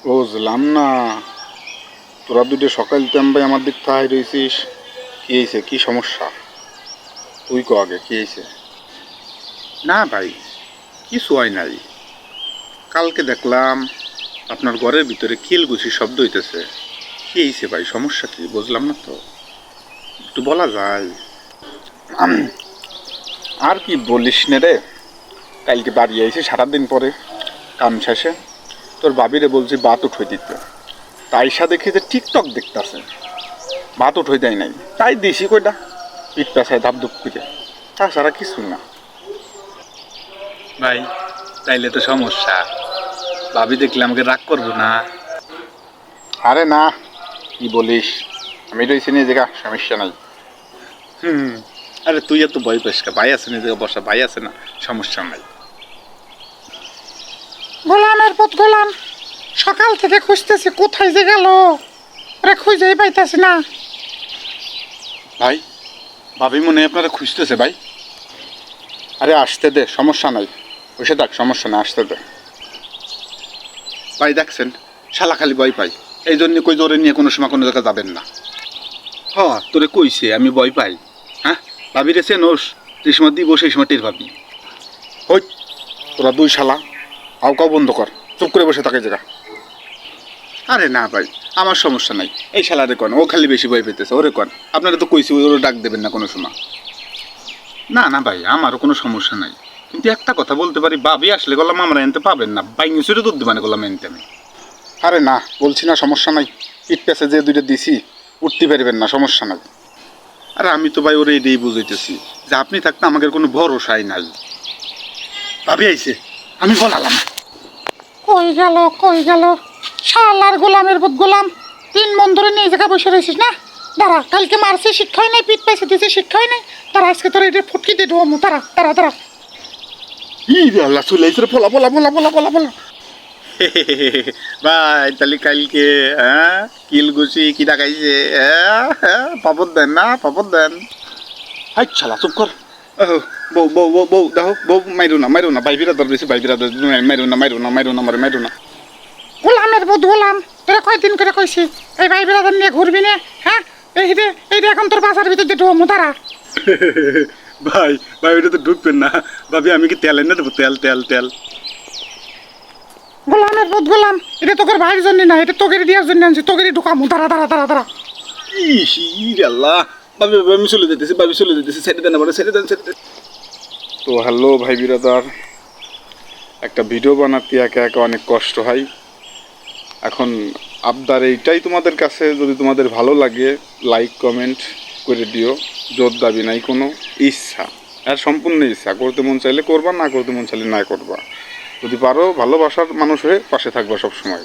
বুঝলাম না, তোরা দুটো সকাল টাইম আমার দিক থাই রয়েছিস। কি হয়েছে, কি সমস্যা? তুই ক আগে, কি হয়েছে? না ভাই, কিছু হয় নাই। কালকে দেখলাম আপনার ঘরের ভিতরে খিলগুছি শব্দ হইতেছে। কি হয়েছে ভাই, সমস্যা কি? বুঝলাম না তো, একটু বলা যায়? আর কি বলিস নে রে, কালকে বাড়ি আইছি সারাদিন পরে কাম শেষে। তোর বাবিরে বলছি বাত উঠে দিতে, তাইসা দেখি যে টিকটক দেখতেছে। ভাত উঠে দেয় নাই, তাই দিছি কইটা পিঠ পেঁচায় ধাপ ধুপ করে, তাছাড়া কিছু না। ভাই তাইলে তো সমস্যা, ভাবি দেখলে আমাকে রাগ করবো না? আরে না, কি বলিস, আমি রয়েছি নিয়ে জায়গা, সমস্যা নাই। হুম, আরে তুই এত ভয় পাস কা? ভাই আছে নিজেকে বসা, ভাই আছে না, সমস্যা নাই। গোলামের পথ গোলাম সকাল থেকে খুঁজতেছি, কোথায় যে গেল ওরা খুঁজেই পাইতেছি না। ভাই, ভাবি মনে হয় আপনারা খুঁজতেছে ভাই। আরে আসতে দে, সমস্যা নাই, বসে থাক, সমস্যা নাই, আসতে দে। ভাই দেখছেন, শালা খালি ভয় পাই, এই জন্য কই জোরে নিয়ে কোনো সময় কোনো জায়গায় যাবেন না। হ, তোরে কইছে আমি ভয় পাই? হ্যাঁ, ভাবি রে চেনোস, যে সময় দিব সেই সময় টের ভাবি। ওই তোরা দুই শালা আও কাও বন্ধ কর, চুপ করে বসে থাকে জায়গা। আরে না ভাই, আমার সমস্যা নাই, এই শালারে কন, ও খালি বেশি ভয় পেতেছে, ওরে কন। আপনারা তো কইছি ওরে ডাক দেবেন না কোনো সময়। না না ভাই, আমারও কোনো সমস্যা নাই, কিন্তু একটা কথা বলতে পারি, ভাবি আসলে গলাম আমরা এনতে পাবেন না, বাইং সুরে দুধ দেবানে গলাম এনতে আমি। আরে না, বলছি না সমস্যা নাই, পিঠ পেছে যে দুইটা দিছি উঠতে পারবেন না, সমস্যা নাই। আরে আমি তো ভাই ওরে এটাই বুঝাইতেছি যে আপনি থাকতে আমাদের কোনো ভরসাই নাই। ভাবি আইছে, আমি বলালাম। কই গেল কই গেল শালার গোলামের পথ গোলাম, 3 মন ধরে নিয়ে জায়গা বসে রয়েছিস না? দাঁড়া, কালকে মারছে শিক্ষাই নাই, পিঠ পাইছে দিয়েছে শিক্ষাই নাই, তারা আজকে তোর এটা ফুটকি দিয়ে ঢোমো, তারা তারা তারা। ই রে আল্লাহ, চলে আইছে রে, বলা বলা বলা বলা বলা বলা। ভাই তাহলে কালকে হ্যাঁ কিল গুছি কি ডাকাইছে, পাপড় দেন না, পাপড় দেন। হাই শালা চুপ কর। বউ বউ বউ বউ দেখো, বউ মাইরো না, মাইরো না, ভাই বিরাদার বেশি, ভাই বিরাদার, মাইরো না, মাইরো না, মাইরো না, মারে মাইরো না। গোলামের পথ গোলাম, তোরা কয়দিন করে কইছি এই ভাই বেড়াদার নিয়ে ঘুরবি না? হ্যাঁ, এই রে এখন তোর বাসার ভিতর দিয়ে ঢোমো, তারা। ভাই ভাই ওইটা তো ঢুকবেন না, ভাবি আমি কি তেল এনে দেবো? তেল তেল তেল। গোলামের পথ গোলাম, এটা তোকের ভাইয়ের জন্য না, এটা তোকের দেওয়ার জন্য আনছি, তোকেরই ঢুকামো, তারা তারা তারা তারা। ইস রে আল্লাহ, ভাবি ভাবি আমি চলে যেতেছি, ভাবি চলে যেতেছি, ছেড়ে দেন আবার, ছেড়ে দেন, ছেড়ে দেন। তো হ্যালো ভাই বিরাদার, একটা ভিডিও বানাতে একা একা অনেক কষ্ট হয়। এখন আবদার এইটাই তোমাদের কাছে, যদি তোমাদের ভালো লাগে লাইক কমেন্ট করে দিও, জোর দাবি নাই কোনো, ইচ্ছা আর সম্পূর্ণ ইচ্ছা, করতে মন চাইলে করবা, না করতে মন চাইলে না করবা। যদি পারো ভালোবাসার মানুষ হয়ে পাশে থাকবা সব সময়।